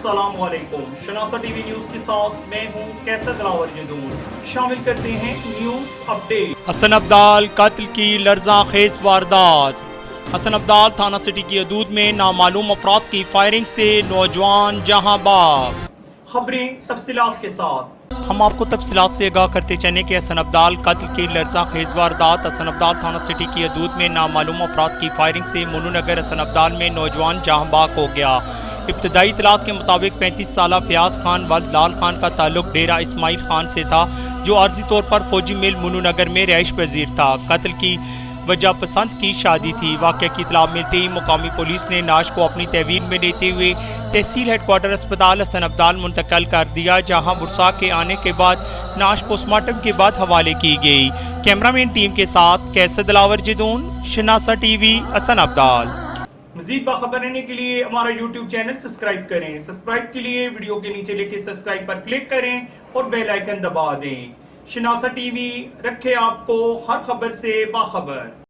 अस्सलाम वालेकुम। शनासा TV news के साथ मैं हूं कैसर दिलावर जदून। शामिल करते हैं न्यूज अपडेट। हसन अब्दाल कत्ल की लर्ज़ांखेज़ वारदात। हसन अब्दाल थाना सिटी की हदूद में नामालूम अफराद की फायरिंग से नौजवान जहां बाग। खबरें तफसीलात के साथ। हम आपको तफसीलात से आगाह करते चलें कि हसन अब्दाल कत्ल की लर्ज़ांखेज़ वारदात। हसन अब्दाल थाना सिटी की हदूद में नामालूम अफराद की फायरिंग से मुन्नूनगर हसन अब्दाल में नौजवान जहां बाग हो गया। इब्तदाई इतलात के मुताबिक 35 साला फयाज खान वल्द लाल खान का ताल्लुक डेरा इस्माइल खान से था, जो आर्जी तौर पर फौजी मिल मुन्नूनगर में रिहाइश पजीर था। कत्ल की वजह पसंद की शादी थी। वाक़या की इत्तला मिलते ही मुकामी पुलिस ने नाश को अपनी तहवील में लेते हुए तहसील हेडक्वार्टर अस्पताल हसन अब्दाल मुंतकिल कर दिया, जहां बुरसा के आने के बाद नाश पोस्टमार्टम के बाद हवाले की गई। कैमरामैन टीम के साथ कैसर दिलावर जदून, शनासा टीवी, हसन अब्दाल। मजीद बाखबर रहने के लिए हमारा YouTube चैनल सब्सक्राइब करें। सब्सक्राइब के लिए वीडियो के नीचे लिखे सब्सक्राइब पर क्लिक करें और बेल आइकन दबा दें। शनासा टीवी रखे आपको हर खबर से बाखबर।